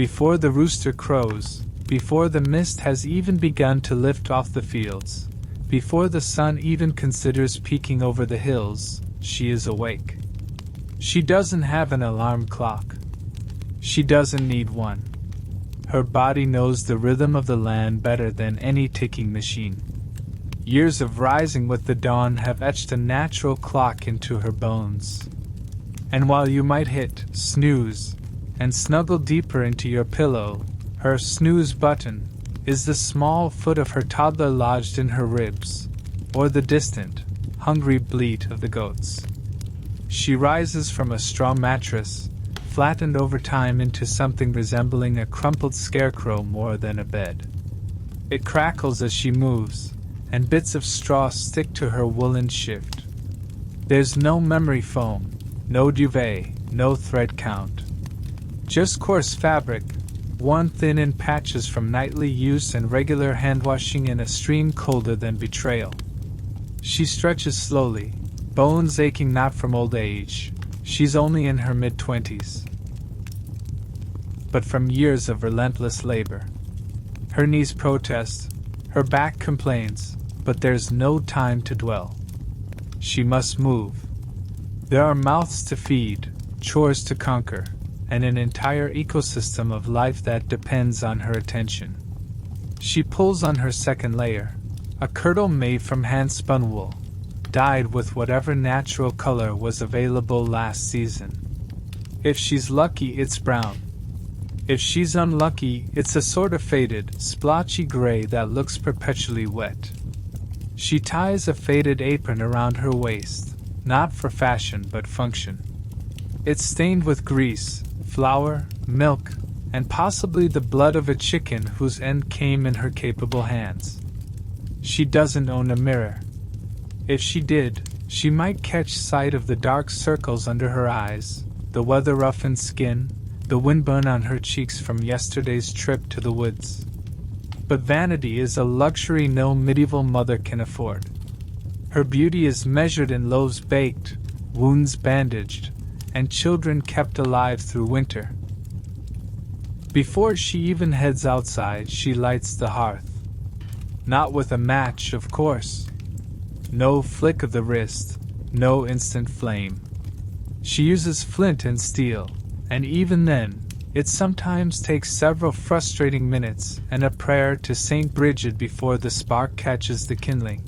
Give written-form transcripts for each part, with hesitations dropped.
before the rooster crows, before the mist has even begun to lift off the fields, before the sun even considers peeking over the hills, she is awake. She doesn't have an alarm clock. She doesn't need one. Her body knows the rhythm of the land better than any ticking machine. Years of rising with the dawn have etched a natural clock into her bones. And while you might hit snooze and snuggle deeper into your pillow, her snooze button is the small foot of her toddler lodged in her ribs, or the distant, hungry bleat of the goats. She rises from a straw mattress, flattened over time into something resembling a crumpled scarecrow more than a bed. It crackles as she moves, and bits of straw stick to her woolen shift. There's no memory foam, no duvet, no thread count. Just coarse fabric, worn thin in patches from nightly use and regular hand-washing in a stream colder than betrayal. She stretches slowly, bones aching not from old age. She's only in her mid-20s, but from years of relentless labor. Her knees protest, her back complains, but there's no time to dwell. She must move. There are mouths to feed, chores to conquer, and an entire ecosystem of life that depends on her attention. She pulls on her second layer, a kirtle made from hand-spun wool, dyed with whatever natural color was available last season. If she's lucky, it's brown. If she's unlucky, it's a sort of faded, splotchy gray that looks perpetually wet. She ties a faded apron around her waist, not for fashion but function. It's stained with grease, flour, milk, and possibly the blood of a chicken whose end came in her capable hands. She doesn't own a mirror. If she did, she might catch sight of the dark circles under her eyes, the weather-roughened skin, the windburn on her cheeks from yesterday's trip to the woods. But vanity is a luxury no medieval mother can afford. Her beauty is measured in loaves baked, wounds bandaged, and children kept alive through winter. Before she even heads outside, she lights the hearth. Not with a match, of course. No flick of the wrist, no instant flame. She uses flint and steel, and even then, it sometimes takes several frustrating minutes and a prayer to Saint Bridget before the spark catches the kindling.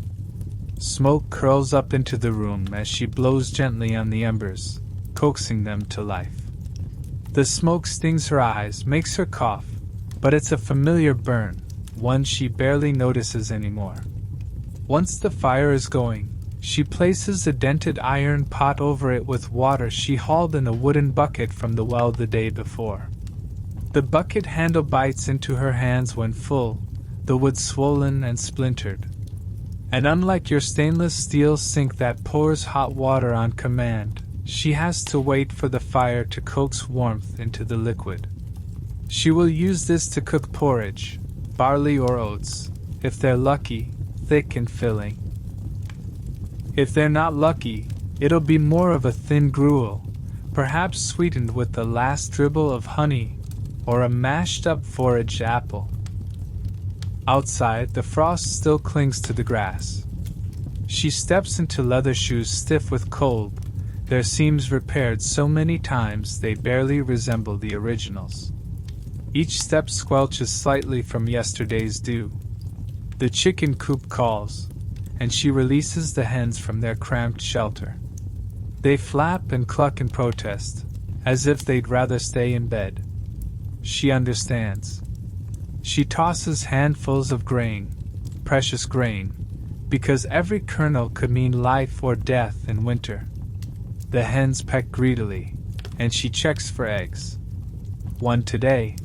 Smoke curls up into the room as she blows gently on the embers, coaxing them to life. The smoke stings her eyes, makes her cough, but it's a familiar burn, one she barely notices anymore. Once the fire is going, she places a dented iron pot over it with water she hauled in a wooden bucket from the well the day before. The bucket handle bites into her hands when full, the wood swollen and splintered. And unlike your stainless steel sink that pours hot water on command, she has to wait for the fire to coax warmth into the liquid. She will use this to cook porridge, barley or oats, if they're lucky, thick and filling. If they're not lucky, it'll be more of a thin gruel, perhaps sweetened with the last dribble of honey, or a mashed-up foraged apple. Outside, the frost still clings to the grass. She steps into leather shoes stiff with cold, their seams repaired so many times they barely resemble the originals. Each step squelches slightly from yesterday's dew. The chicken coop calls, and she releases the hens from their cramped shelter. They flap and cluck in protest, as if they'd rather stay in bed. She understands. She tosses handfuls of grain, precious grain, because every kernel could mean life or death in winter. The hens peck greedily, and she checks for eggs. One today.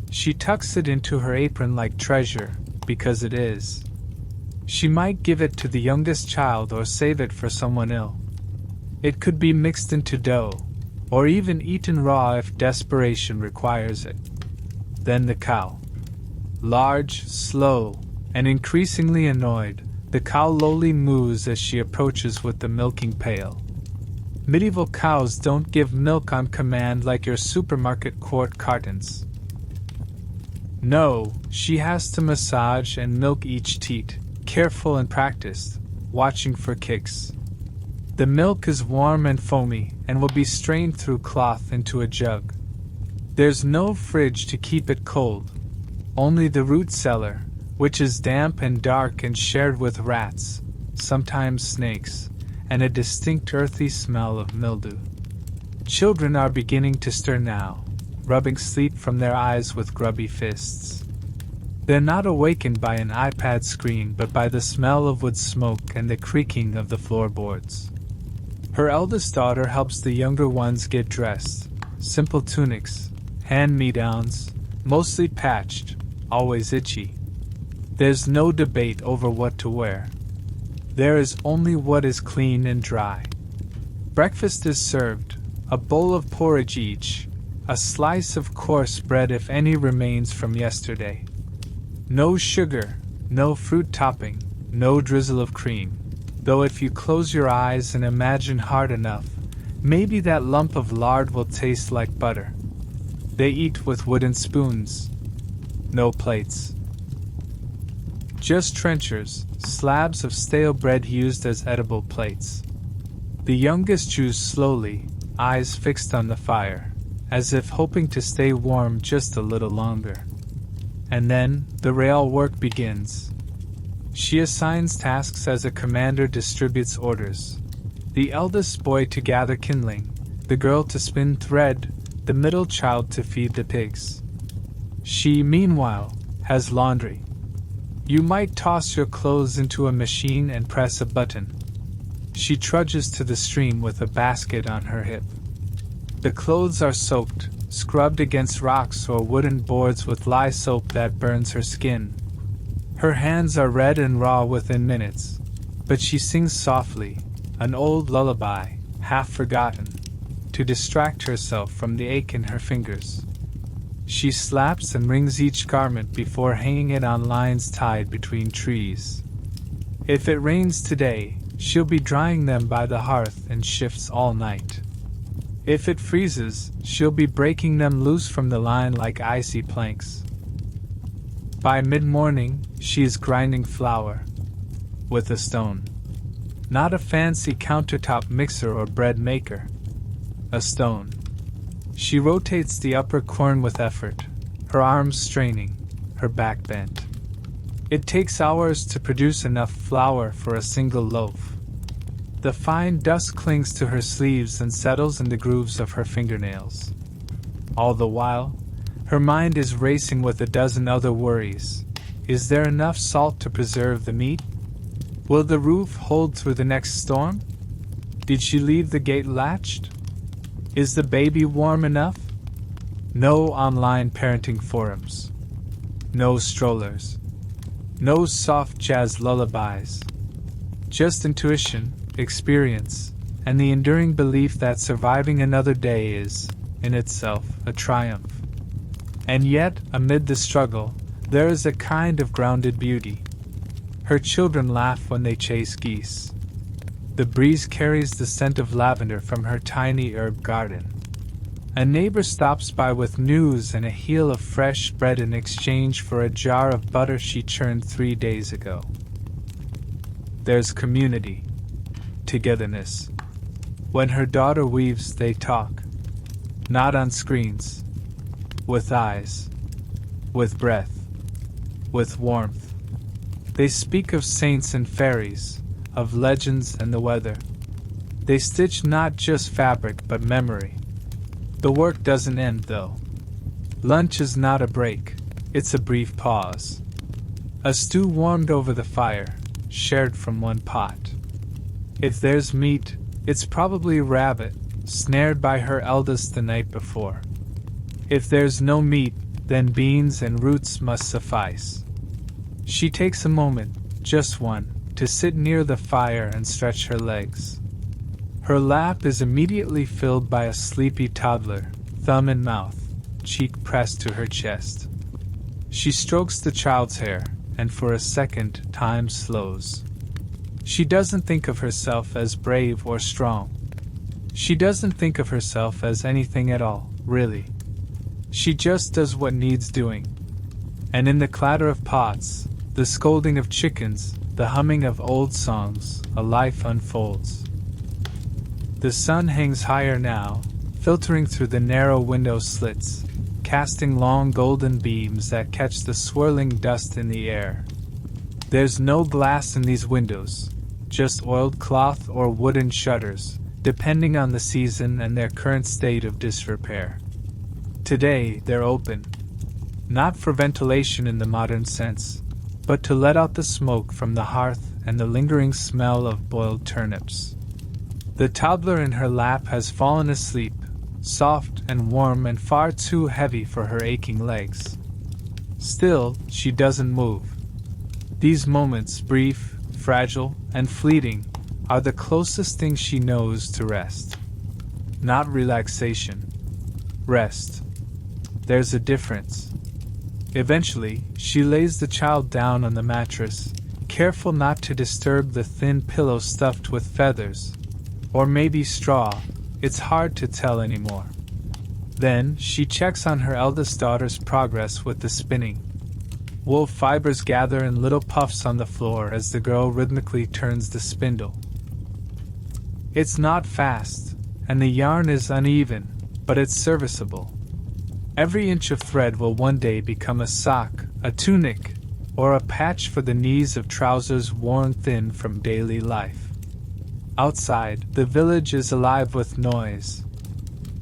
She tucks it into her apron like treasure, because it is. She might give it to the youngest child or save it for someone ill. It could be mixed into dough, or even eaten raw if desperation requires it. Then the cow. Large, slow, and increasingly annoyed, the cow lowly moos as she approaches with the milking pail. Medieval cows don't give milk on command like your supermarket quart cartons. No, she has to massage and milk each teat, careful and practiced, watching for kicks. The milk is warm and foamy and will be strained through cloth into a jug. There's no fridge to keep it cold, only the root cellar, which is damp and dark and shared with rats, sometimes snakes, and a distinct earthy smell of mildew. Children are beginning to stir now, rubbing sleep from their eyes with grubby fists. They're not awakened by an iPad screen but by the smell of wood smoke and the creaking of the floorboards. Her eldest daughter helps the younger ones get dressed. Simple tunics, hand-me-downs, mostly patched, always itchy. There's no debate over what to wear. There is only what is clean and dry. Breakfast is served, a bowl of porridge each, a slice of coarse bread if any remains from yesterday. No sugar, no fruit topping, no drizzle of cream, though if you close your eyes and imagine hard enough, maybe that lump of lard will taste like butter. They eat with wooden spoons. No plates. Just trenchers, slabs of stale bread used as edible plates. The youngest chews slowly, eyes fixed on the fire, as if hoping to stay warm just a little longer. And then, the real work begins. She assigns tasks as a commander distributes orders. The eldest boy to gather kindling, the girl to spin thread, the middle child to feed the pigs. She, meanwhile, has laundry. You might toss your clothes into a machine and press a button. She trudges to the stream with a basket on her hip. The clothes are soaked, scrubbed against rocks or wooden boards with lye soap that burns her skin. Her hands are red and raw within minutes, but she sings softly, an old lullaby, half forgotten, to distract herself from the ache in her fingers. She slaps and wrings each garment before hanging it on lines tied between trees. If it rains today, she'll be drying them by the hearth in shifts all night. If it freezes, she'll be breaking them loose from the line like icy planks. By mid-morning, she is grinding flour. With a stone. Not a fancy countertop mixer or bread maker. A stone. She rotates the upper corn with effort, her arms straining, her back bent. It takes hours to produce enough flour for a single loaf. The fine dust clings to her sleeves and settles in the grooves of her fingernails. All the while, her mind is racing with a dozen other worries. Is there enough salt to preserve the meat? Will the roof hold through the next storm? Did she leave the gate latched? Is the baby warm enough? No online parenting forums. No strollers. No soft jazz lullabies. Just intuition, experience, and the enduring belief that surviving another day is, in itself, a triumph. And yet, amid the struggle, there is a kind of grounded beauty. Her children laugh when they chase geese. The breeze carries the scent of lavender from her tiny herb garden. A neighbor stops by with news and a heel of fresh bread in exchange for a jar of butter she churned 3 days ago. There's community. Togetherness. When her daughter weaves, they talk. Not on screens. With eyes. With breath. With warmth. They speak of saints and fairies, of legends and the weather. They stitch not just fabric but memory. The work doesn't end, though. Lunch is not a break, it's a brief pause. A stew warmed over the fire, shared from one pot. If there's meat, it's probably rabbit, snared by her eldest the night before. If there's no meat, then beans and roots must suffice. She takes a moment, just one, to sit near the fire and stretch her legs. Her lap is immediately filled by a sleepy toddler, thumb in mouth, cheek pressed to her chest. She strokes the child's hair, and for a second, time slows. She doesn't think of herself as brave or strong. She doesn't think of herself as anything at all, really. She just does what needs doing. And in the clatter of pots, the scolding of chickens, the humming of old songs, a life unfolds. The sun hangs higher now, filtering through the narrow window slits, casting long golden beams that catch the swirling dust in the air. There's no glass in these windows, just oiled cloth or wooden shutters, depending on the season and their current state of disrepair. Today, they're open, not for ventilation in the modern sense, but to let out the smoke from the hearth and the lingering smell of boiled turnips. The toddler in her lap has fallen asleep, soft and warm and far too heavy for her aching legs. Still, she doesn't move. These moments, brief, fragile, and fleeting, are the closest thing she knows to rest. Not relaxation. Rest. There's a difference. Eventually, she lays the child down on the mattress, careful not to disturb the thin pillow stuffed with feathers, or maybe straw, it's hard to tell anymore. Then, she checks on her eldest daughter's progress with the spinning. Wool fibers gather in little puffs on the floor as the girl rhythmically turns the spindle. It's not fast, and the yarn is uneven, but it's serviceable. Every inch of thread will one day become a sock, a tunic, or a patch for the knees of trousers worn thin from daily life. Outside, the village is alive with noise.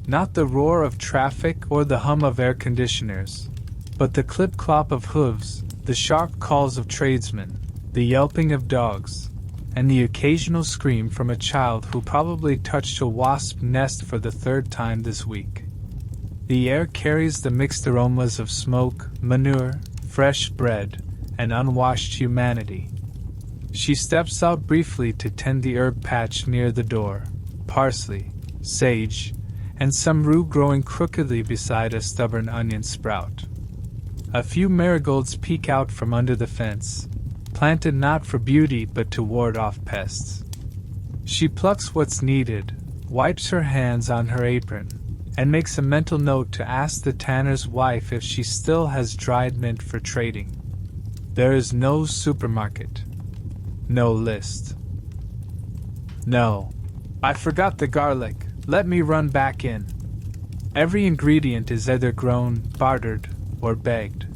Not the roar of traffic or the hum of air conditioners, but the clip-clop of hooves, the sharp calls of tradesmen, the yelping of dogs, and the occasional scream from a child who probably touched a wasp nest for the third time this week. The air carries the mixed aromas of smoke, manure, fresh bread, and unwashed humanity. She steps out briefly to tend the herb patch near the door, parsley, sage, and some rue growing crookedly beside a stubborn onion sprout. A few marigolds peek out from under the fence, planted not for beauty but to ward off pests. She plucks what's needed, wipes her hands on her apron, and makes a mental note to ask the tanner's wife if she still has dried mint for trading. There is no supermarket. No list. No. I forgot the garlic. Let me run back in. Every ingredient is either grown, bartered, or begged.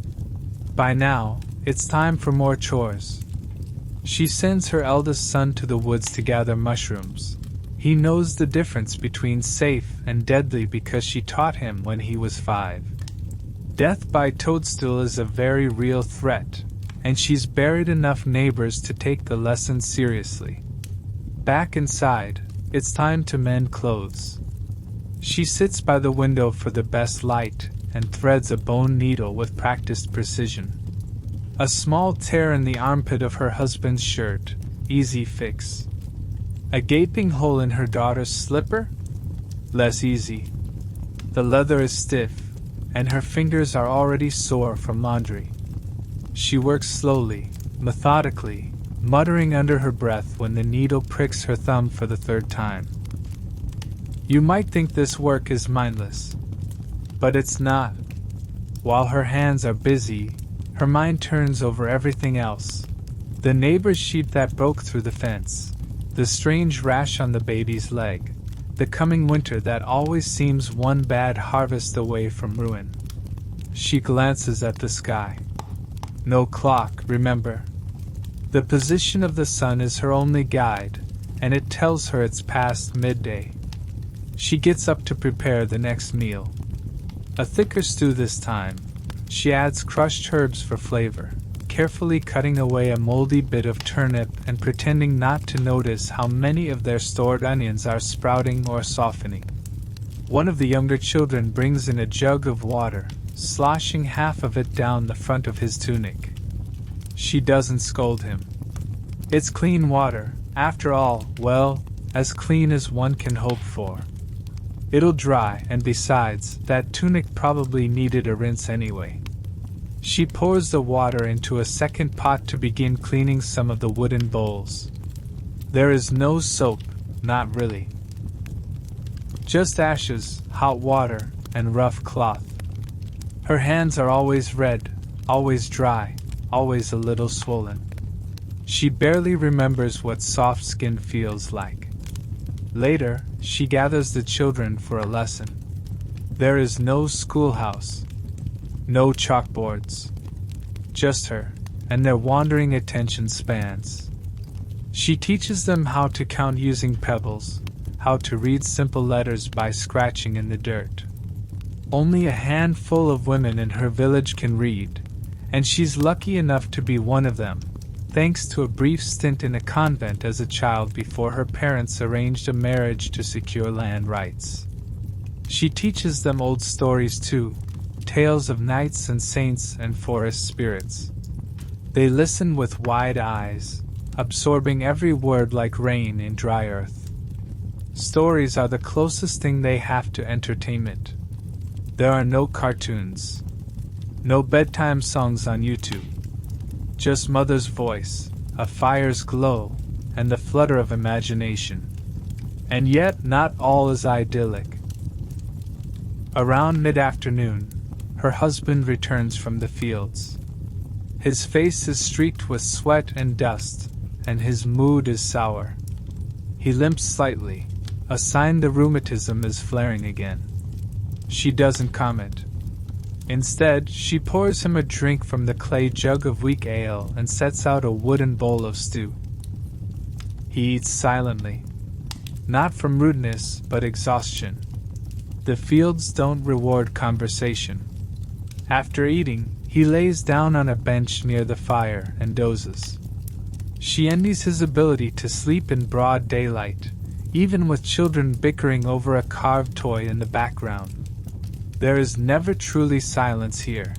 By now, it's time for more chores. She sends her eldest son to the woods to gather mushrooms. He knows the difference between safe and deadly because she taught him when he was 5. Death by toadstool is a very real threat, and she's buried enough neighbors to take the lesson seriously. Back inside, it's time to mend clothes. She sits by the window for the best light and threads a bone needle with practiced precision. A small tear in the armpit of her husband's shirt, easy fix. A gaping hole in her daughter's slipper? Less easy. The leather is stiff, and her fingers are already sore from laundry. She works slowly, methodically, muttering under her breath when the needle pricks her thumb for the 3rd time. You might think this work is mindless, but it's not. While her hands are busy, her mind turns over everything else. The neighbor's sheep that broke through the fence, the strange rash on the baby's leg, the coming winter that always seems one bad harvest away from ruin. She glances at the sky. No clock, remember. The position of the sun is her only guide, and it tells her it's past midday. She gets up to prepare the next meal. A thicker stew this time. She adds crushed herbs for flavor, carefully cutting away a moldy bit of turnip and pretending not to notice how many of their stored onions are sprouting or softening. One of the younger children brings in a jug of water, sloshing half of it down the front of his tunic. She doesn't scold him. It's clean water, after all, well, as clean as one can hope for. It'll dry, and besides, that tunic probably needed a rinse anyway. She pours the water into a second pot to begin cleaning some of the wooden bowls. There is no soap, not really. Just ashes, hot water, and rough cloth. Her hands are always red, always dry, always a little swollen. She barely remembers what soft skin feels like. Later, she gathers the children for a lesson. There is no schoolhouse, no chalkboards, just her and their wandering attention spans. She teaches them how to count using pebbles, how to read simple letters by scratching in the dirt. Only a handful of women in her village can read, and she's lucky enough to be one of them, thanks to a brief stint in a convent as a child before her parents arranged a marriage to secure land rights. She teaches them old stories too, tales of knights and saints and forest spirits. They listen with wide eyes, absorbing every word like rain in dry earth. Stories are the closest thing they have to entertainment. There are no cartoons, no bedtime songs on YouTube. Just mother's voice, a fire's glow, and the flutter of imagination. And yet not all is idyllic. Around mid-afternoon, her husband returns from the fields. His face is streaked with sweat and dust, and his mood is sour. He limps slightly, a sign the rheumatism is flaring again. She doesn't comment. Instead, she pours him a drink from the clay jug of weak ale and sets out a wooden bowl of stew. He eats silently. Not from rudeness, but exhaustion. The fields don't reward conversation. After eating, he lays down on a bench near the fire and dozes. She envies his ability to sleep in broad daylight, even with children bickering over a carved toy in the background. There is never truly silence here.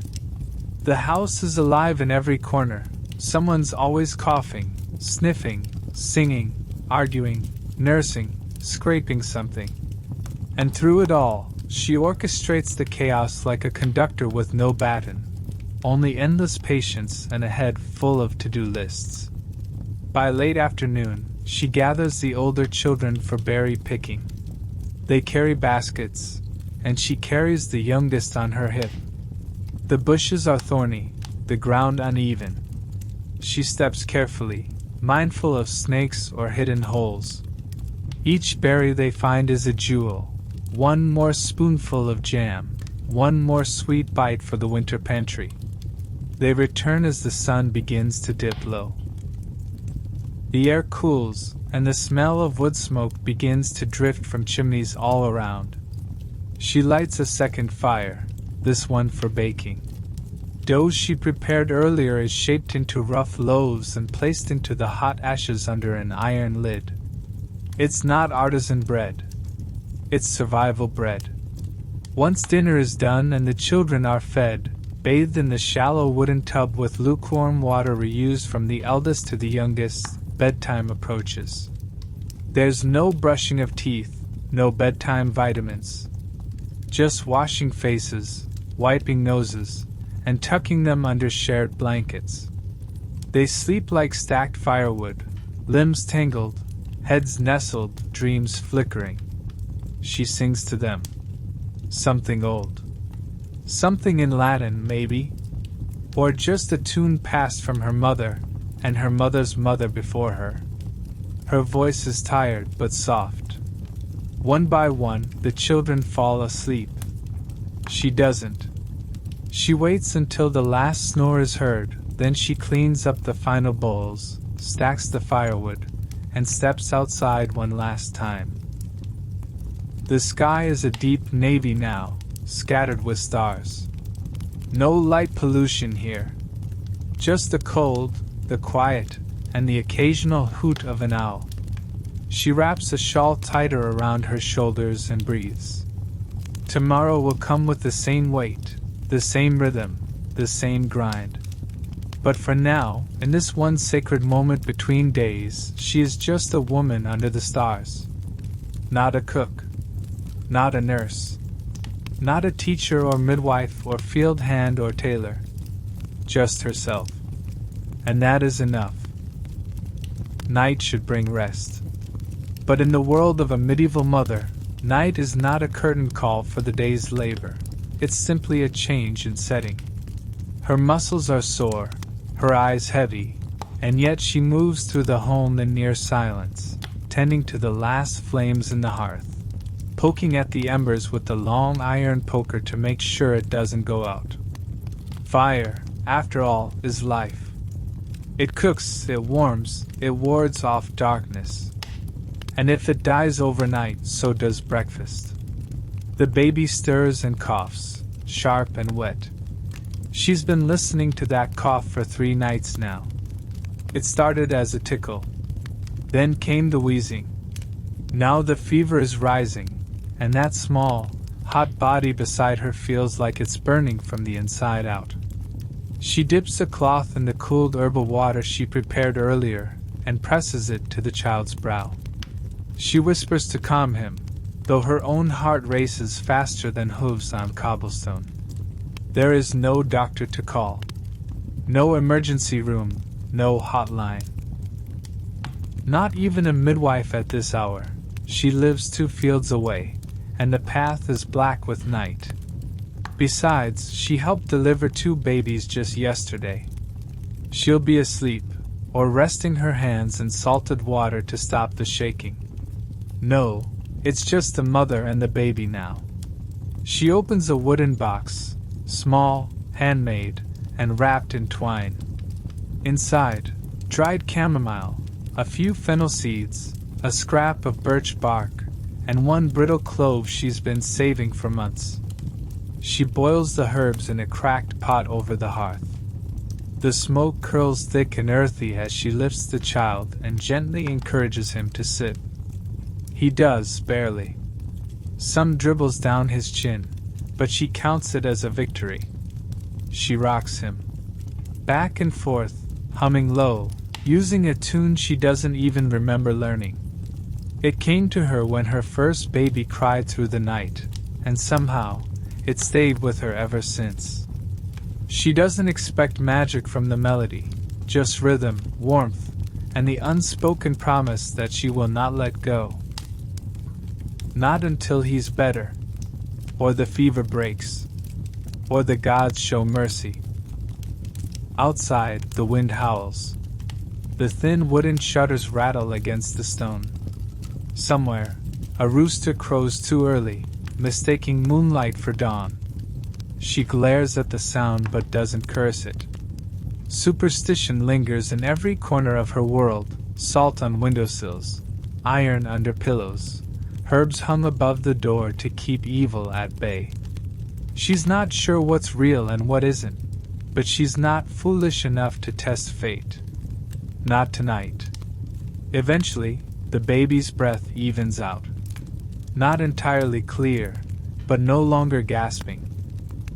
The house is alive in every corner. Someone's always coughing, sniffing, singing, arguing, nursing, scraping something. And through it all, she orchestrates the chaos like a conductor with no baton, only endless patience and a head full of to-do lists. By late afternoon, she gathers the older children for berry picking. They carry baskets, and she carries the youngest on her hip. The bushes are thorny, the ground uneven. She steps carefully, mindful of snakes or hidden holes. Each berry they find is a jewel, one more spoonful of jam, one more sweet bite for the winter pantry. They return as the sun begins to dip low. The air cools, and the smell of wood smoke begins to drift from chimneys all around. She lights a second fire, this one for baking. Dough she prepared earlier is shaped into rough loaves and placed into the hot ashes under an iron lid. It's not artisan bread. It's survival bread. Once dinner is done and the children are fed, bathed in the shallow wooden tub with lukewarm water reused from the eldest to the youngest, bedtime approaches. There's no brushing of teeth, no bedtime vitamins. Just washing faces, wiping noses, and tucking them under shared blankets. They sleep like stacked firewood, limbs tangled, heads nestled, dreams flickering. She sings to them. Something old. Something in Latin, maybe. Or just a tune passed from her mother, and her mother's mother before her. Her voice is tired but soft. One by one, the children fall asleep. She doesn't. She waits until the last snore is heard, then she cleans up the final bowls, stacks the firewood, and steps outside one last time. The sky is a deep navy now, scattered with stars. No light pollution here. Just the cold, the quiet, and the occasional hoot of an owl. She wraps a shawl tighter around her shoulders and breathes. Tomorrow will come with the same weight, the same rhythm, the same grind. But for now, in this one sacred moment between days, she is just a woman under the stars. Not a cook. Not a nurse. Not a teacher or midwife or field hand or tailor. Just herself. And that is enough. Night should bring rest. But in the world of a medieval mother, night is not a curtain call for the day's labor. It's simply a change in setting. Her muscles are sore, her eyes heavy, and yet she moves through the home in near silence, tending to the last flames in the hearth, poking at the embers with the long iron poker to make sure it doesn't go out. Fire, after all, is life. It cooks, it warms, it wards off darkness. And if it dies overnight, so does breakfast. The baby stirs and coughs, sharp and wet. She's been listening to that cough for 3 nights now. It started as a tickle. Then came the wheezing. Now the fever is rising, and that small, hot body beside her feels like it's burning from the inside out. She dips a cloth in the cooled herbal water she prepared earlier and presses it to the child's brow. She whispers to calm him, though her own heart races faster than hooves on cobblestone. There is no doctor to call. No emergency room, no hotline. Not even a midwife at this hour. She lives 2 fields away, and the path is black with night. Besides, she helped deliver 2 babies just yesterday. She'll be asleep, or resting her hands in salted water to stop the shaking. No, it's just the mother and the baby now. She opens a wooden box, small, handmade, and wrapped in twine. Inside, dried chamomile, a few fennel seeds, a scrap of birch bark, and 1 brittle clove she's been saving for months. She boils the herbs in a cracked pot over the hearth. The smoke curls thick and earthy as she lifts the child and gently encourages him to sit. He does, barely. Some dribbles down his chin, but she counts it as a victory. She rocks him back and forth, humming low, using a tune she doesn't even remember learning. It came to her when her first baby cried through the night, and somehow, it stayed with her ever since. She doesn't expect magic from the melody, just rhythm, warmth, and the unspoken promise that she will not let go. Not until he's better, or the fever breaks, or the gods show mercy. Outside, the wind howls. The thin wooden shutters rattle against the stone. Somewhere, a rooster crows too early, mistaking moonlight for dawn. She glares at the sound but doesn't curse it. Superstition lingers in every corner of her world, salt on windowsills, iron under pillows, herbs hung above the door to keep evil at bay. She's not sure what's real and what isn't, but she's not foolish enough to test fate. Not tonight. Eventually, the baby's breath evens out. Not entirely clear, but no longer gasping.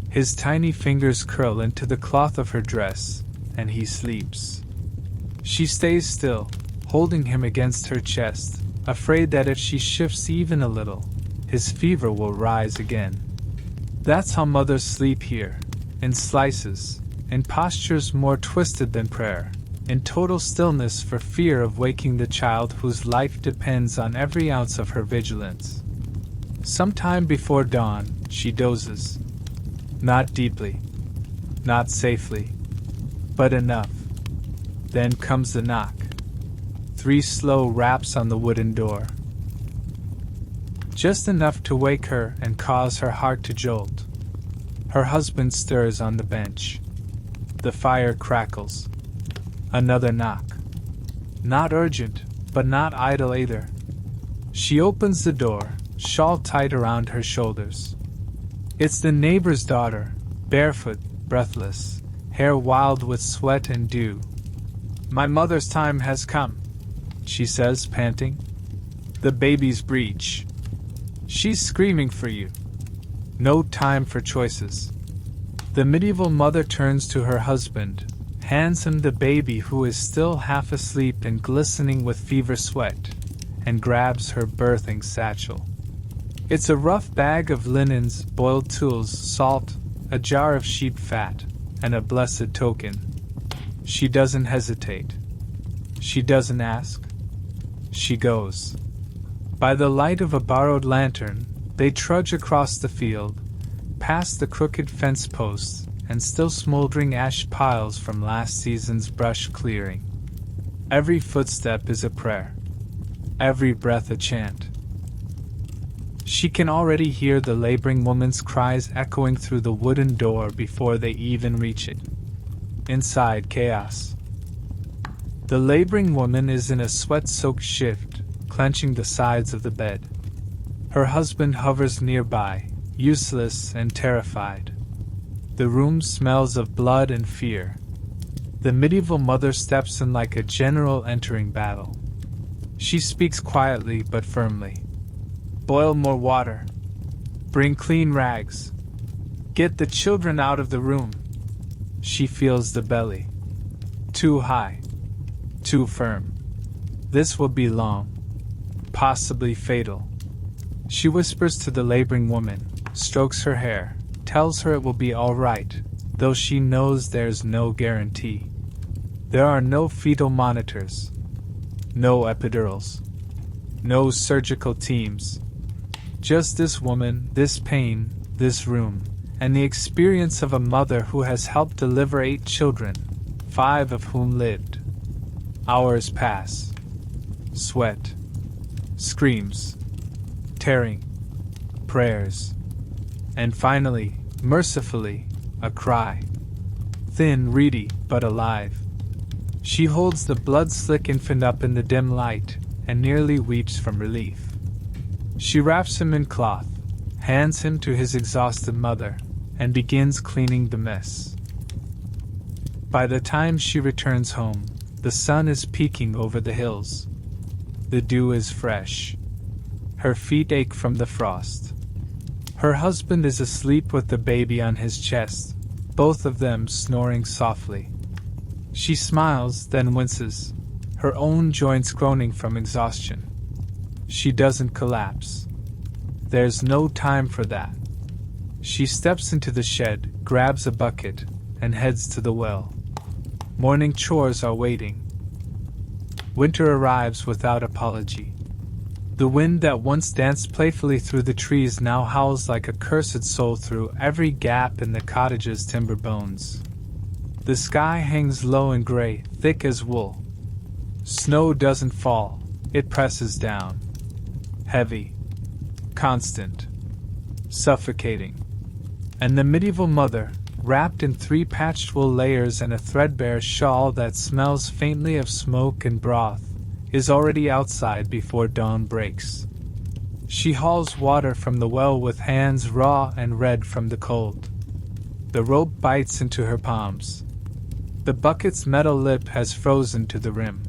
His tiny fingers curl into the cloth of her dress, and he sleeps. She stays still, holding him against her chest, afraid that if she shifts even a little, his fever will rise again. That's how mothers sleep here, in slices, in postures more twisted than prayer, in total stillness for fear of waking the child whose life depends on every ounce of her vigilance. Sometime before dawn, she dozes. Not deeply, not safely, but enough. Then comes the knock. 3 slow raps on the wooden door. Just enough to wake her and cause her heart to jolt. Her husband stirs on the bench. The fire crackles. Another knock. Not urgent, but not idle either. She opens the door, shawl tight around her shoulders. It's the neighbor's daughter, barefoot, breathless, hair wild with sweat and dew. "My mother's time has come," she says, panting. "The baby's breech. She's screaming for you." No time for choices. The medieval mother turns to her husband, hands him the baby who is still half asleep and glistening with fever sweat, and grabs her birthing satchel. It's a rough bag of linens, boiled tools, salt, a jar of sheep fat, and a blessed token. She doesn't hesitate. She doesn't ask. She goes. By the light of a borrowed lantern, they trudge across the field, past the crooked fence posts, and still smoldering ash piles from last season's brush clearing. Every footstep is a prayer, every breath a chant. She can already hear the laboring woman's cries echoing through the wooden door before they even reach it. Inside, chaos. The laboring woman is in a sweat-soaked shift, clenching the sides of the bed. Her husband hovers nearby, useless and terrified. The room smells of blood and fear. The medieval mother steps in like a general entering battle. She speaks quietly but firmly. Boil more water. Bring clean rags. Get the children out of the room. She feels the belly. Too high. Too firm. This will be long. Possibly fatal. She whispers to the laboring woman, strokes her hair, tells her it will be all right, though she knows there's no guarantee. There are no fetal monitors, no epidurals, no surgical teams. Just this woman, this pain, this room, and the experience of a mother who has helped deliver 8 children, 5 of whom lived. Hours pass. Sweat. Screams. Tearing. Prayers. And finally, mercifully, a cry. Thin, reedy, but alive. She holds the blood-slick infant up in the dim light, and nearly weeps from relief. She wraps him in cloth, hands him to his exhausted mother, and begins cleaning the mess. By the time she returns home, the sun is peeking over the hills. The dew is fresh. Her feet ache from the frost. Her husband is asleep with the baby on his chest, both of them snoring softly. She smiles, then winces, her own joints groaning from exhaustion. She doesn't collapse. There's no time for that. She steps into the shed, grabs a bucket, and heads to the well. Morning chores are waiting. Winter arrives without apology. The wind that once danced playfully through the trees now howls like a cursed soul through every gap in the cottage's timber bones. The sky hangs low and gray, thick as wool. Snow doesn't fall, it presses down. Heavy. Constant. Suffocating. And the medieval mother, wrapped in 3 patched wool layers and a threadbare shawl that smells faintly of smoke and broth, is already outside before dawn breaks. She hauls water from the well with hands raw and red from the cold. The rope bites into her palms. The bucket's metal lip has frozen to the rim.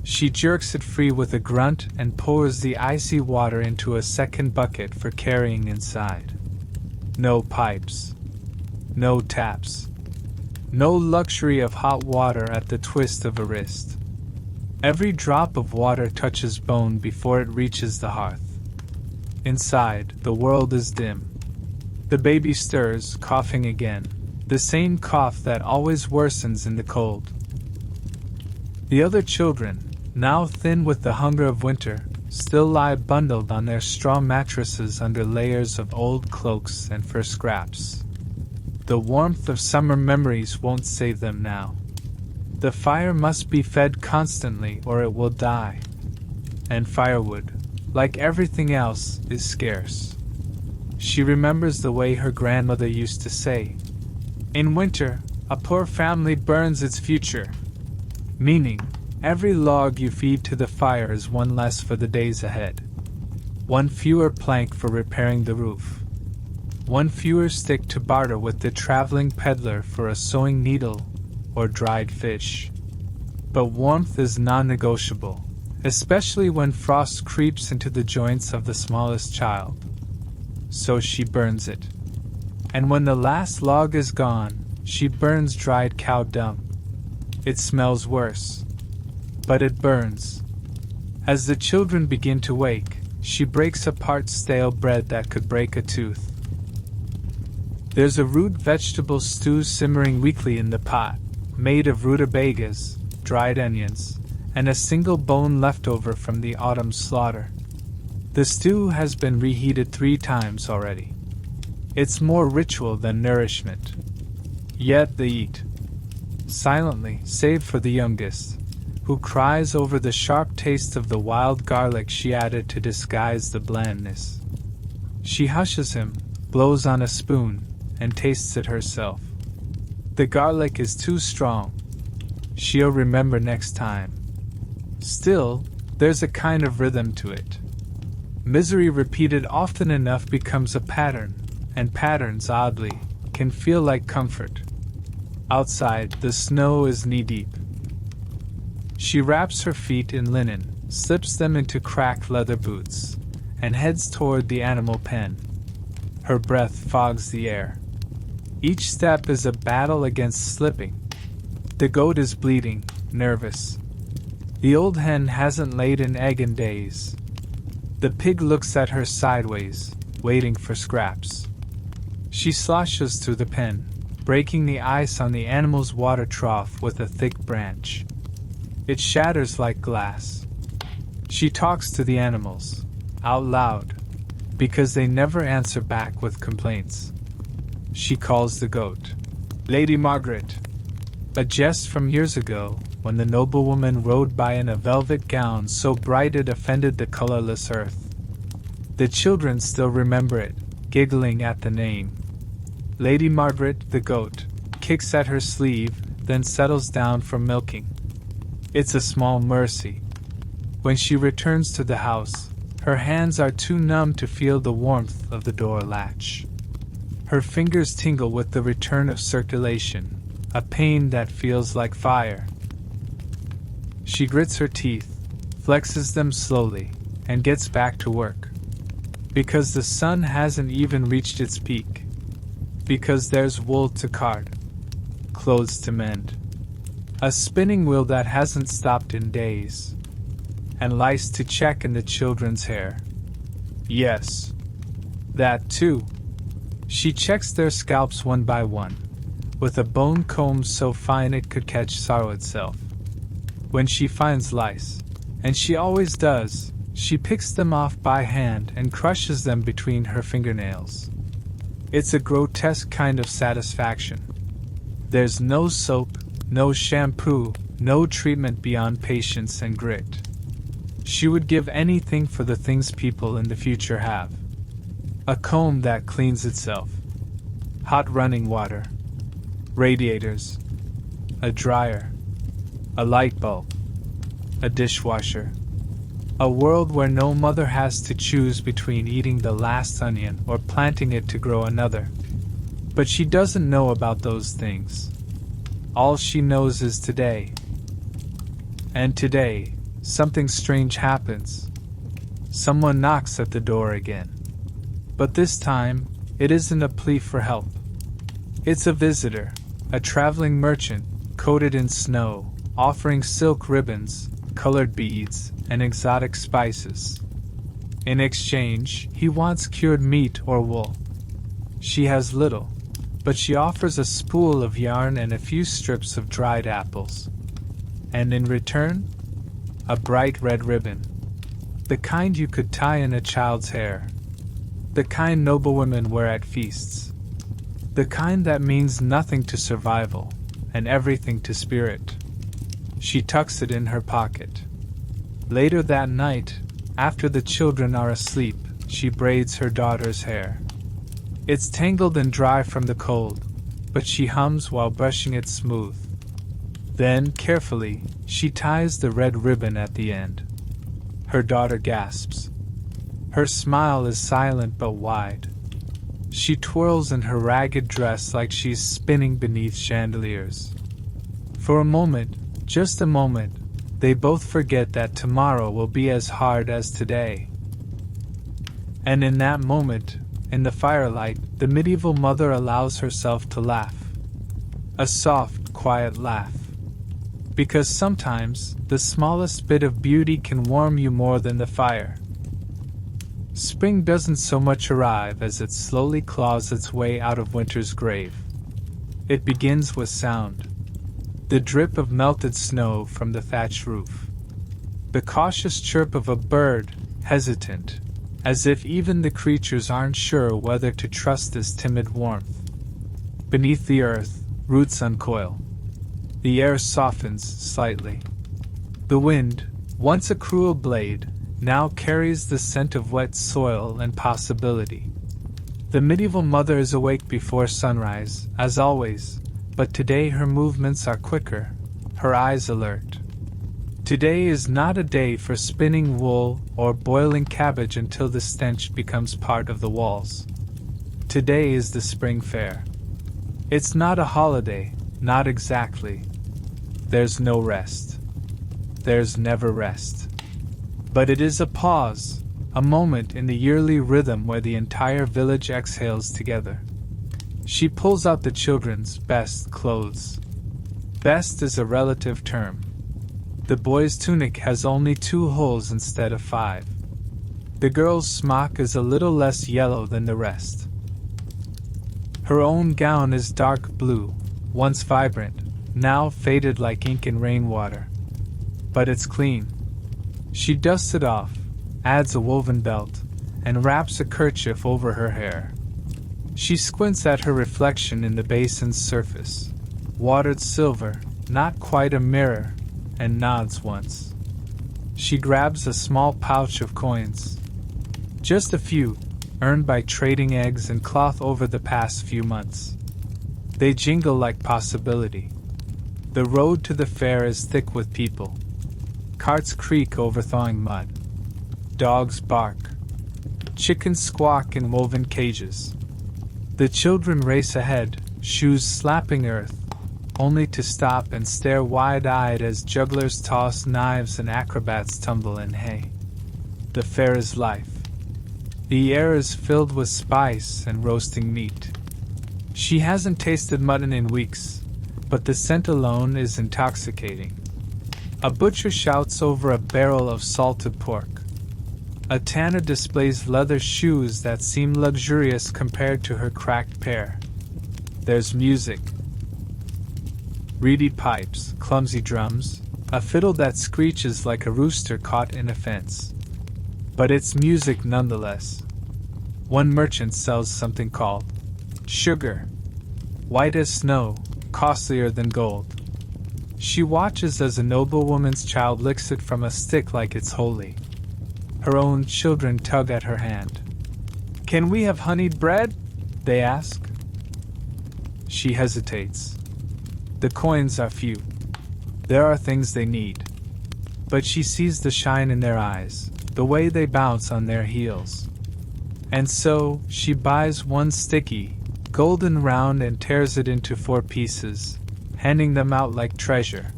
She jerks it free with a grunt and pours the icy water into a second bucket for carrying inside. No pipes. No taps. No luxury of hot water at the twist of a wrist. Every drop of water touches bone before it reaches the hearth. Inside, the world is dim. The baby stirs, coughing again, the same cough that always worsens in the cold. The other children, now thin with the hunger of winter, still lie bundled on their straw mattresses under layers of old cloaks and fur scraps. The warmth of summer memories won't save them now. The fire must be fed constantly or it will die. And firewood, like everything else, is scarce. She remembers the way her grandmother used to say, "In winter, a poor family burns its future," meaning, every log you feed to the fire is one less for the days ahead. One fewer plank for repairing the roof. One fewer stick to barter with the traveling peddler for a sewing needle or dried fish. But warmth is non-negotiable, especially when frost creeps into the joints of the smallest child. So she burns it. And when the last log is gone, she burns dried cow dung. It smells worse, but it burns. As the children begin to wake, she breaks apart stale bread that could break a tooth. There's a root vegetable stew simmering weakly in the pot, made of rutabagas, dried onions, and a single bone left over from the autumn slaughter. The stew has been reheated 3 times already. It's more ritual than nourishment. Yet they eat. Silently, save for the youngest, who cries over the sharp taste of the wild garlic she added to disguise the blandness. She hushes him, blows on a spoon, and tastes it herself. The garlic is too strong. She'll remember next time. Still, there's a kind of rhythm to it. Misery repeated often enough becomes a pattern, and patterns, oddly, can feel like comfort. Outside, the snow is knee-deep. She wraps her feet in linen, slips them into cracked leather boots, and heads toward the animal pen. Her breath fogs the air. Each step is a battle against slipping. The goat is bleeding, nervous. The old hen hasn't laid an egg in days. The pig looks at her sideways, waiting for scraps. She sloshes through the pen, breaking the ice on the animal's water trough with a thick branch. It shatters like glass. She talks to the animals, out loud, because they never answer back with complaints. She calls the goat Lady Margaret, a jest from years ago when the noblewoman rode by in a velvet gown so bright it offended the colorless earth. The children still remember it, giggling at the name. Lady Margaret, the goat, kicks at her sleeve, then settles down for milking. It's a small mercy. When she returns to the house, her hands are too numb to feel the warmth of the door latch. Her fingers tingle with the return of circulation, a pain that feels like fire. She grits her teeth, flexes them slowly, and gets back to work. Because the sun hasn't even reached its peak. Because there's wool to card, clothes to mend, a spinning wheel that hasn't stopped in days, and lice to check in the children's hair. Yes, that too. She checks their scalps one by one, with a bone comb so fine it could catch sorrow itself. When she finds lice, and she always does, she picks them off by hand and crushes them between her fingernails. It's a grotesque kind of satisfaction. There's no soap, no shampoo, no treatment beyond patience and grit. She would give anything for the things people in the future have. A comb that cleans itself. Hot running water. Radiators. A dryer. A light bulb. A dishwasher. A world where no mother has to choose between eating the last onion or planting it to grow another. But she doesn't know about those things. All she knows is today. And today, something strange happens. Someone knocks at the door again. But this time, it isn't a plea for help. It's a visitor, a traveling merchant, coated in snow, offering silk ribbons, colored beads, and exotic spices. In exchange, he wants cured meat or wool. She has little, but she offers a spool of yarn and a few strips of dried apples. And in return, a bright red ribbon. The kind you could tie in a child's hair. The kind noblewomen wear at feasts. The kind that means nothing to survival, and everything to spirit. She tucks it in her pocket. Later that night, after the children are asleep, she braids her daughter's hair. It's tangled and dry from the cold, but she hums while brushing it smooth. Then, carefully, she ties the red ribbon at the end. Her daughter gasps. Her smile is silent but wide. She twirls in her ragged dress like she's spinning beneath chandeliers. For a moment, just a moment, they both forget that tomorrow will be as hard as today. And in that moment, in the firelight, the medieval mother allows herself to laugh. A soft, quiet laugh. Because sometimes, the smallest bit of beauty can warm you more than the fire. Spring doesn't so much arrive as it slowly claws its way out of winter's grave. It begins with sound. The drip of melted snow from the thatch roof. The cautious chirp of a bird, hesitant, as if even the creatures aren't sure whether to trust this timid warmth. Beneath the earth, Roots uncoil. The air softens slightly. The wind, once a cruel blade, now carries the scent of wet soil and possibility. The medieval mother is awake before sunrise, as always, but today her movements are quicker, her eyes alert. Today is not a day for spinning wool or boiling cabbage until the stench becomes part of the walls. Today is the spring fair. It's not a holiday, not exactly. There's no rest. There's never rest. But it is a pause, a moment in the yearly rhythm where the entire village exhales together. She pulls out the children's best clothes. Best is a relative term. The boy's tunic has only 2 holes instead of 5. The girl's smock is a little less yellow than the rest. Her own gown is dark blue, once vibrant, now faded like ink in rainwater. But it's clean. She dusts it off, adds a woven belt, and wraps a kerchief over her hair. She squints at her reflection in the basin's surface, watered silver, not quite a mirror, and nods once. She grabs a small pouch of coins. Just a few, earned by trading eggs and cloth over the past few months. They jingle like possibility. The road to the fair is thick with people. Carts creak over thawing mud. Dogs bark. Chickens squawk in woven cages. The children race ahead, shoes slapping earth, only to stop and stare wide-eyed as jugglers toss knives and acrobats tumble in hay. The fair is life. The air is filled with spice and roasting meat. She hasn't tasted mutton in weeks, but the scent alone is intoxicating. A butcher shouts over a barrel of salted pork. A tanner displays leather shoes that seem luxurious compared to her cracked pair. There's music. Reedy pipes, clumsy drums, a fiddle that screeches like a rooster caught in a fence. But it's music nonetheless. One merchant sells something called sugar, white as snow, costlier than gold. She watches as a noblewoman's child licks it from a stick like it's holy. Her own children tug at her hand. "Can we have honeyed bread?" they ask. She hesitates. The coins are few. There are things they need. But she sees the shine in their eyes, the way they bounce on their heels. And so, she buys one sticky, golden round and tears it into 4 pieces, handing them out like treasure.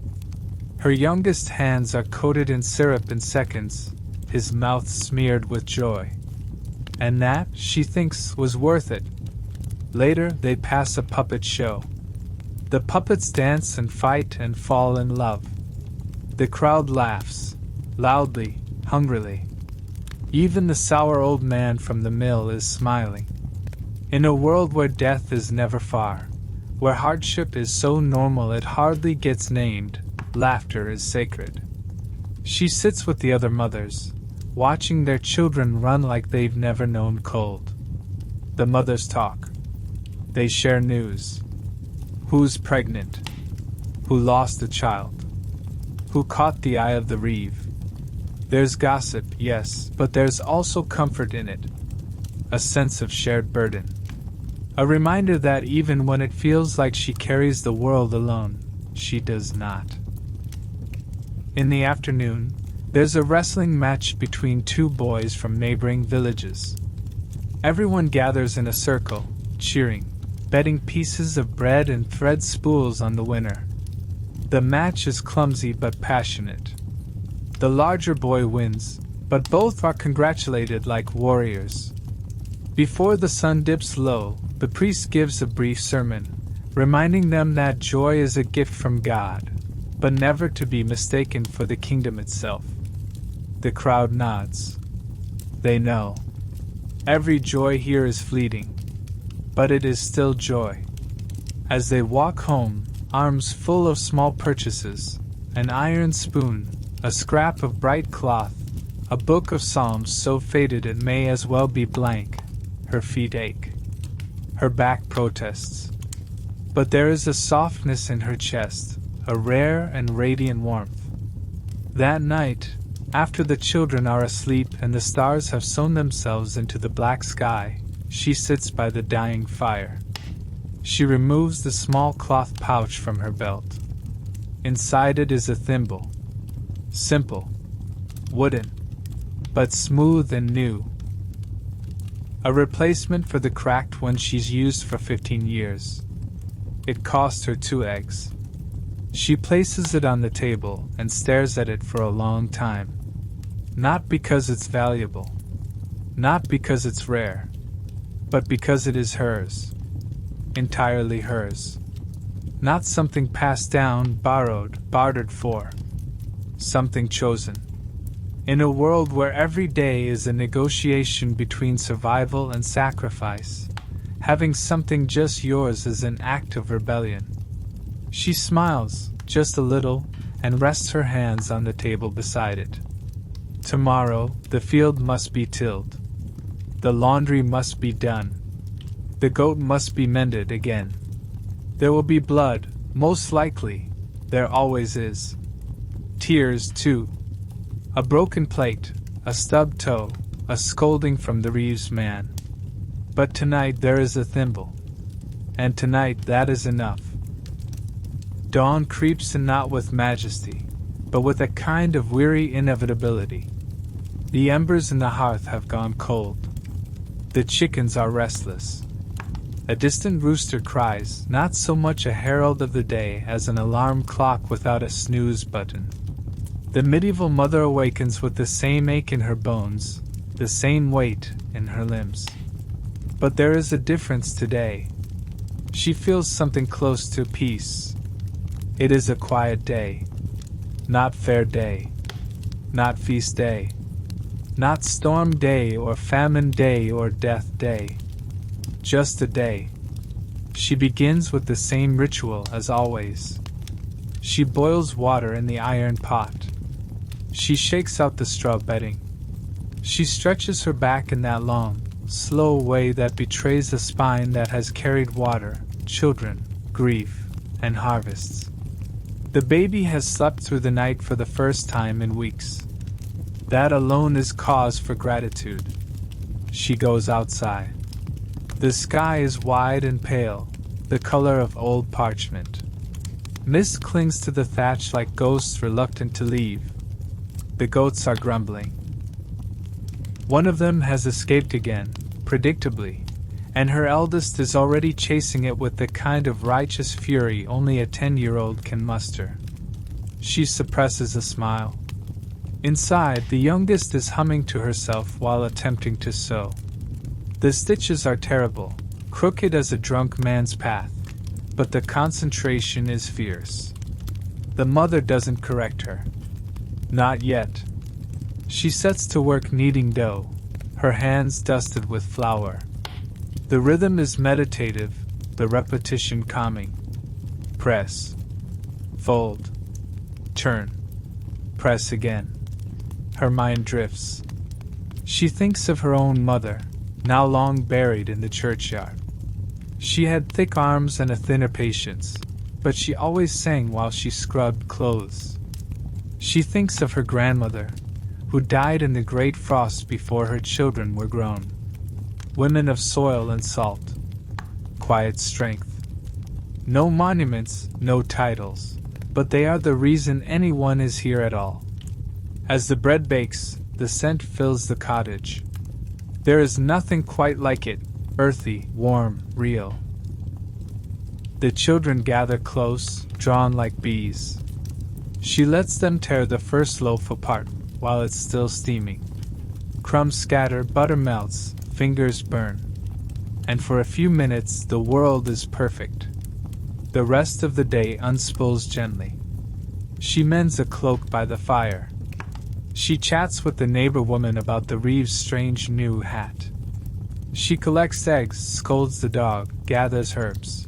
Her youngest hands are coated in syrup in seconds, his mouth smeared with joy. And that, she thinks, was worth it. Later, they pass a puppet show. The puppets dance and fight and fall in love. The crowd laughs, loudly, hungrily. Even the sour old man from the mill is smiling. In a world where death is never far, where hardship is so normal it hardly gets named, laughter is sacred. She sits with the other mothers, watching their children run like they've never known cold. The mothers talk. They share news. Who's pregnant? Who lost a child? Who caught the eye of the reeve? There's gossip, yes, but there's also comfort in it. A sense of shared burden. A reminder that even when it feels like she carries the world alone, she does not. In the afternoon, there's a wrestling match between 2 boys from neighboring villages. Everyone gathers in a circle, cheering, betting pieces of bread and thread spools on the winner. The match is clumsy but passionate. The larger boy wins, but both are congratulated like warriors. Before the sun dips low, the priest gives a brief sermon, reminding them that joy is a gift from God, but never to be mistaken for the kingdom itself. The crowd nods. They know. Every joy here is fleeting, but it is still joy. As they walk home, arms full of small purchases, an iron spoon, a scrap of bright cloth, a book of psalms so faded it may as well be blank, her feet ache. Her back protests. But there is a softness in her chest, a rare and radiant warmth. That night, after the children are asleep and the stars have sewn themselves into the black sky, she sits by the dying fire. She removes the small cloth pouch from her belt. Inside it is a thimble. Simple, wooden, but smooth and new. A replacement for the cracked one she's used for 15 years. It cost her 2 eggs. She places it on the table and stares at it for a long time. Not because it's valuable, not because it's rare, but because it is hers. Entirely hers. Not something passed down, borrowed, bartered for. Something chosen. In a world where every day is a negotiation between survival and sacrifice, having something just yours is an act of rebellion. She smiles, just a little, and rests her hands on the table beside it. Tomorrow, the field must be tilled. The laundry must be done. The goat must be mended again. There will be blood, most likely. There always is. Tears, too. A broken plate, a stubbed toe, a scolding from the Reeves man. But tonight there is a thimble. And tonight that is enough. Dawn creeps in not with majesty, but with a kind of weary inevitability. The embers in the hearth have gone cold. The chickens are restless. A distant rooster cries, not so much a herald of the day as an alarm clock without a snooze button. The medieval mother awakens with the same ache in her bones, the same weight in her limbs. But there is a difference today. She feels something close to peace. It is a quiet day. Not fair day. Not feast day. Not storm day or famine day or death day. Just a day. She begins with the same ritual as always. She boils water in the iron pot. She shakes out the straw bedding. She stretches her back in that long, slow way that betrays a spine that has carried water, children, grief, and harvests. The baby has slept through the night for the first time in weeks. That alone is cause for gratitude. She goes outside. The sky is wide and pale, the color of old parchment. Mist clings to the thatch like ghosts reluctant to leave. The goats are grumbling. One of them has escaped again, predictably, and her eldest is already chasing it with the kind of righteous fury only a 10-year-old can muster. She suppresses a smile. Inside, the youngest is humming to herself while attempting to sew. The stitches are terrible, crooked as a drunk man's path, but the concentration is fierce. The mother doesn't correct her. Not yet. She sets to work kneading dough, her hands dusted with flour. The rhythm is meditative, the repetition calming. Press. Fold. Turn. Press again. Her mind drifts. She thinks of her own mother, now long buried in the churchyard. She had thick arms and a thinner patience, but she always sang while she scrubbed clothes. She thinks of her grandmother, who died in the great frost before her children were grown. Women of soil and salt. Quiet strength. No monuments, no titles, but they are the reason anyone is here at all. As the bread bakes, the scent fills the cottage. There is nothing quite like it, earthy, warm, real. The children gather close, drawn like bees. She lets them tear the first loaf apart while it's still steaming. Crumbs scatter, butter melts, fingers burn. And for a few minutes the world is perfect. The rest of the day unspools gently. She mends a cloak by the fire. She chats with the neighbor woman about the Reeves' strange new hat. She collects eggs, scolds the dog, gathers herbs.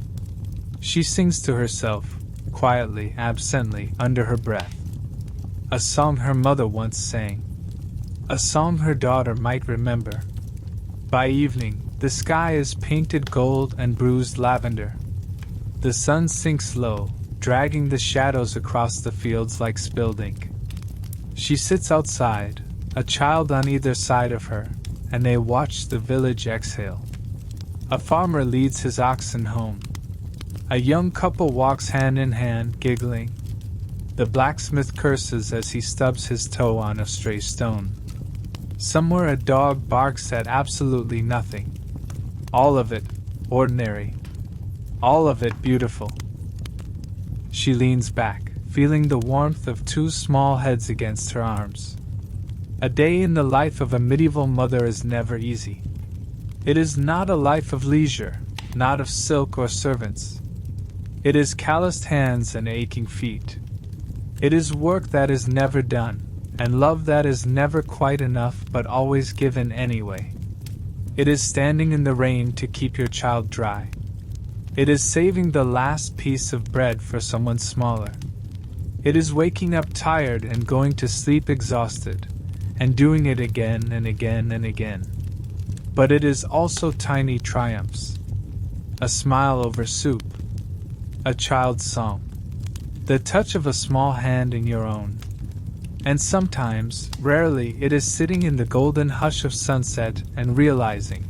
She sings to herself, quietly, absently, under her breath. A song her mother once sang. A song her daughter might remember. By evening, the sky is painted gold and bruised lavender. The sun sinks low, dragging the shadows across the fields like spilled ink. She sits outside, a child on either side of her, and they watch the village exhale. A farmer leads his oxen home. A young couple walks hand in hand, giggling. The blacksmith curses as he stubs his toe on a stray stone. Somewhere a dog barks at absolutely nothing. All of it ordinary. All of it beautiful. She leans back, feeling the warmth of two small heads against her arms. A day in the life of a medieval mother is never easy. It is not a life of leisure, not of silk or servants. It is calloused hands and aching feet. It is work that is never done, and love that is never quite enough but always given anyway. It is standing in the rain to keep your child dry. It is saving the last piece of bread for someone smaller. It is waking up tired and going to sleep exhausted, and doing it again and again and again. But it is also tiny triumphs. A smile over soup. A child's song. The touch of a small hand in your own. And sometimes, rarely, it is sitting in the golden hush of sunset and realizing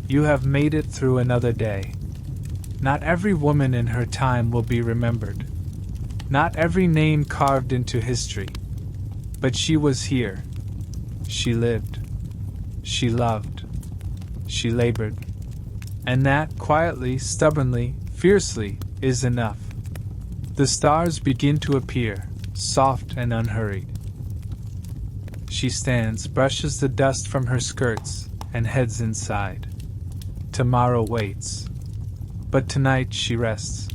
you have made it through another day. Not every woman in her time will be remembered. Not every name carved into history. But she was here. She lived. She loved. She labored. And that, quietly, stubbornly, fiercely, is enough. The stars begin to appear, soft and unhurried. She stands, brushes the dust from her skirts, and heads inside. Tomorrow waits. But tonight she rests.